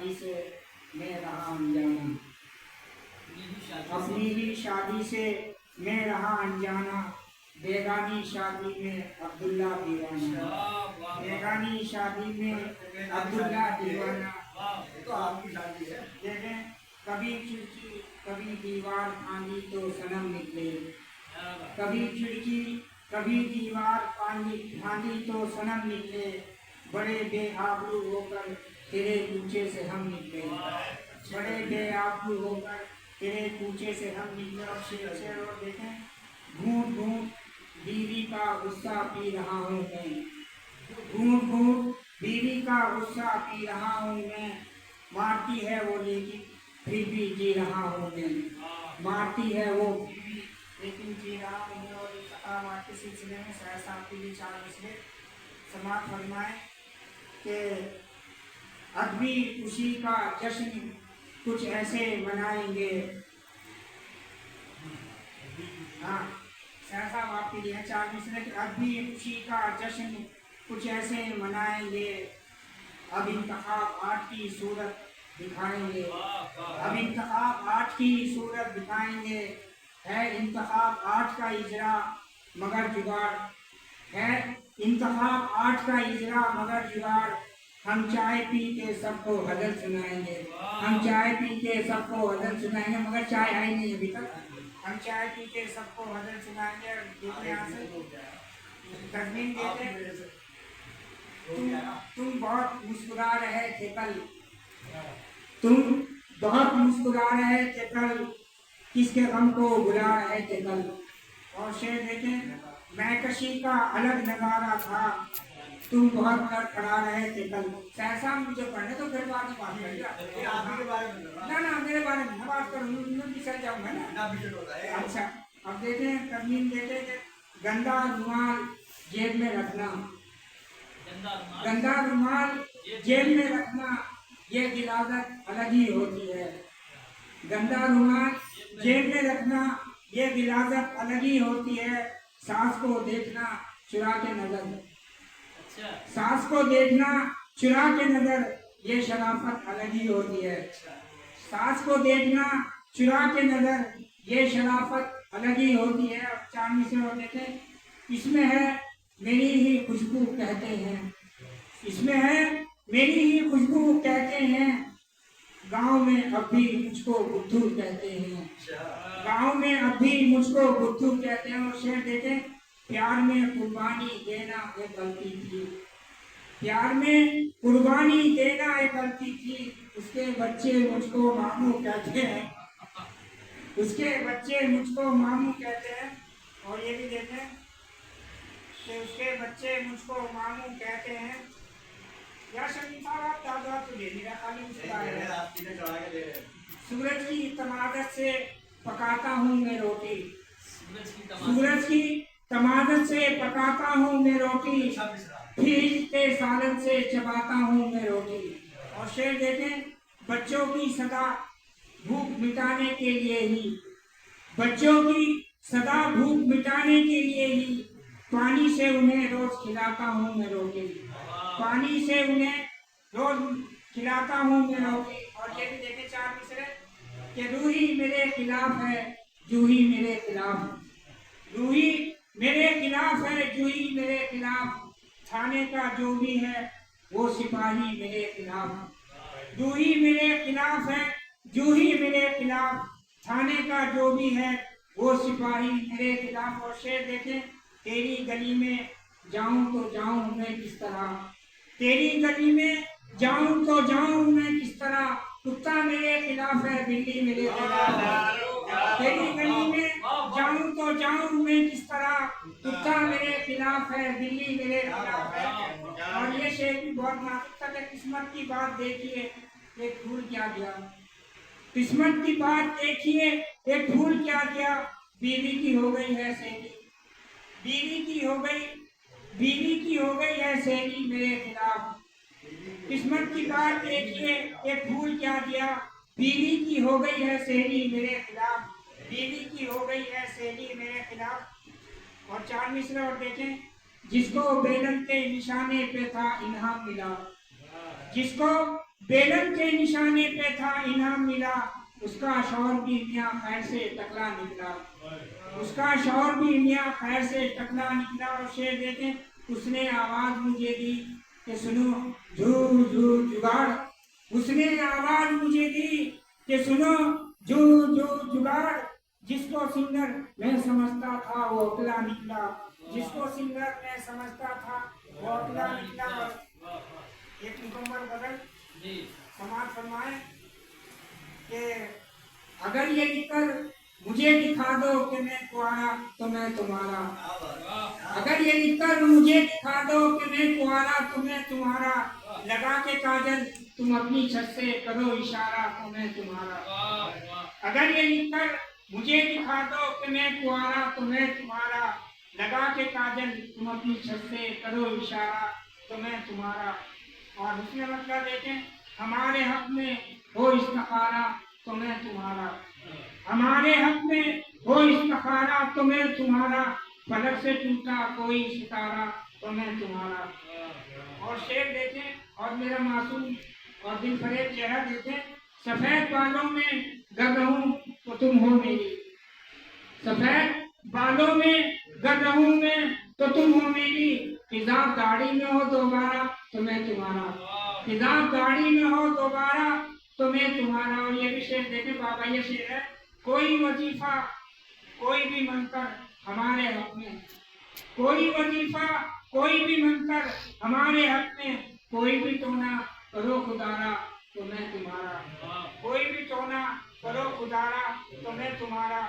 شادی سے میں رہا انجانا، اپنی ہی شادی سے میں رہا انجانا، بیگانی شادی میں عبداللہ دیوانہ، بیگانی شادی میں عبداللہ دیوانہ۔ تو آپ کی شادی ہے، دیکھیں کبھی کھڑکی کبھی دیوار پھاندی تو صنم نکلے، کبھی کھڑکی کبھی دیوار پھاندی تو صنم نکلے، بڑے بے آبرو ہو کر تیرے کوچے سے ہم نکلے، بڑے بے آبرو ہو کر تیرے کوچے سے ہم نکلے۔ اور شعر اور دیکھیں، گھونٹ گھونٹ بیوی کا غصہ پی رہا ہوں میں، گھونٹ گھونٹ بیوی کا غصہ پی رہا ہوں میں، مارتی ہے وہ لیکن پھر بھی جی رہا ہوں میں، مارتی ہے وہ بیوی لیکن جی رہا ہوں میں۔ اور انتخابات کے سلسلے میں شاعر صاحب کے لیے 4 مصرے سماعت فرمائیں کہ ادبی خوشی کا جشن کچھ ایسے منائیں گے۔ ہاں شاعر صاحب آپ کے لیے 4 مصرے کہ ادبی خوشی کا جشن کچھ ایسے منائیں گے، اب انتخاب 8 کی صورت دکھائیں گے، اب انتخاب 8 کی صورت دکھائیں گے، ہے انتخاب 8 کا اجرا مگر جگاڑ، ہے انتخاب 8 کا اجرا مگر جگاڑ، ہم چائے پی کے سب کو غزل سنائیں گے، ہم چائے پی کے سب کو غزل سنائیں گے، مگر چائے آئی نہیں ابھی تک، ہم چائے پی کے سب کو غزل سنائیں گے۔ دیکھیں یہاں سے تضمین دیتے، تم بہت مسکرا رہے تھے کل، تم بہت مسکرا رہے تھے کل، کس کے غم کو بلا رہے تھے کل۔ اور شعر دیکھیں، مہکشی کا الگ نظارہ تھا، تم بہت لڑکھڑا رہے تھے کل۔ سہسا مجھے پڑھنے تو پھر بعد کی بات کریں گا، آپ کے بارے میں نہ میرے بارے میں بات کروں گا، بسر جاؤں گا نا۔ اچھا اب دیکھیں تضمین دیتے کہ گندا رومال جیب میں رکھنا، گندا رومال جیب میں رکھنا یہ غلاظت الگ ہی ہوتی ہے، گندا رومال جیب میں رکھنا یہ غلاظت الگ ہی ہوتی ہے، ساس کو دیکھنا چرا کے نظر، ساس کو دیکھنا چرا کے نظر یہ شرافت الگ ہی ہوتی ہے، ساس کو دیکھنا چرا کے نظر یہ شرافت الگ ہی ہوتی ہے۔ اب 4 مصرے اور دیکھیں، اس میں ہے میری ہی خوشبو کہتے ہیں، اس میں ہے میری ہی خوشبو کہتے ہیں، گاؤں میں اب بھی مجھ کو بدھو کہتے ہیں، گاؤں میں اب بھی مجھ کو بدھو کہتے ہیں۔ اور شعر دیکھیں، پیار میں قربانی دینا ایک غلطی تھی، پیار میں قربانی دینا ایک غلطی تھی، اس کے بچے مجھ کو ماموں کہتے ہیں، اس کے بچے مجھ کو ماموں کہتے ہیں۔ اور یہ بھی دیکھیں کہ اس کے بچے مجھ کو ماموں کہتے ہیں۔ یا شریف صاحب آپ تعداد تو دے دینا، خالی مسکرائے، سورج کی تمادت سے پکاتا ہوں میں روٹی، سورج کی تمادت سے پکاتا ہوں میں روٹی، بھیج کے سالن سے چباتا ہوں میں روٹی۔ اور شعر دیکھیں، بچوں کی صدا بھوک مٹانے کے لیے ہی، بچوں کی صدا بھوک مٹانے کے لیے ہی، پانی سے انہیں روز کھلاتا ہوں میں روٹی، پانی سے انہیں روز کھلاتا ہوں میں روٹی۔ اور یہ بھی دیکھیں 4 مصرے کہ روحی میرے خلاف ہے جوہی میرے خلاف، روحی میرے خلاف ہے جوہی میرے خلاف، تھانے کا جو بھی ہے وہ سپاہی میرے خلاف، روحی میرے خلاف ہے جوہی میرے خلاف، تھانے کا جو بھی ہے وہ سپاہی میرے خلاف۔ اور شعر دیکھیں، تیری گلی میں جاؤں تو جاؤں میں کس طرح، تیری گلی میں جاؤں تو جاؤں میں کس طرح، کتا میرے خلاف ہے بلی میرے خلاف ہے، تیری گلی میں جاؤں تو جاؤں میں کس طرح، کتا میرے خلاف ہے بلی میرے خلاف ہے۔ اور یہ شعر بھی بہت نازک تھا کہ قسمت کی بات دیکھیے ایک پھول کیا گیا، قسمت کی بات دیکھیے ایک پھول کیا گیا، بیوی کی ہو گئی ہے سہیلی، بیوی کی ہو گئی، بیوی کی ہو گئی ہے سہیلی میرے خلاف، قسمت کی بات دیکھیے ایک پھول کیا گیا، بیوی کی ہو گئی ہے سہیلی میرے خلاف، بیوی کی ہو گئی ہے سہیلی میرے خلاف۔ اور 4 مصرے اور دیکھیں، جس کو بیلن کے نشانے پہ تھا انعام ملا، جس کو بیلن کے نشانے پہ تھا انعام ملا، اس کا شوہر بھی میاں خیر سے ٹکلا نکلا، اس کا شوہر بھی میاں خیر سے ٹکلا نکلا۔ اور شعر دیتے اس نے آواز مجھے دی کہ سنو جھو جھو جگاڑ، اس نے آواز مجھے دی کہ سنو جھو جھو جگاڑ، جس کو سنگر میں سمجھتا تھا وہ اکلا نکلا، جس کو سنگر میں سمجھتا تھا وہ اکلا نکلا۔ ایک مکمل غزل سماعت فرمائے کہ اگر یہ لکھ کر مجھے دکھا دو کہ میں کنوارا تو میں تمہارا، اگر یہ لکھ کر مجھے دکھا دو کہ میں کنوارا تو میں تمہارا، لگا کے کاجل تم اپنی چھت سے کرو اشارہ تو میں تمہارا، اگر یہ لکھ کر مجھے دکھا دو کہ میں کنوارا تو میں تمہارا، لگا کے کاجل تم اپنی چھت سے کرو اشارہ تو میں تمہارا۔ اور اس میں مطلب دیکھیں ہمارے حق میں ہو استخارہ تو میں تمہارا، ہمارے حق میں ہو استخارہ تو میں تمہارا، فلک سے ٹوٹا کوئی ستارہ تو میں تمہارا۔ اور شعر دیکھیں اور میرا معصوم اور دل فریب چہرہ دیکھیں، سفید بالوں میں گر رہوں تو تم ہو میری، سفید بالوں میں گر رہوں میں تو تم ہو میری، خزاں داڑھی میں ہو دوبارہ تو میں تمہارا، خزاں داڑھی میں ہو دوبارہ تو میں تمہارا۔ اور یہ بھی شعر دیکھیں بابا، یہ شعر ہے کوئی وظیفہ کوئی بھی منتر ہمارے حق میں، کوئی وظیفہ کوئی بھی منتر ہمارے حق میں، کوئی بھی ٹونا کرو خدارا تو میں تمہارا، کوئی بھی ٹونا کرو خدارا تو میں تمہارا۔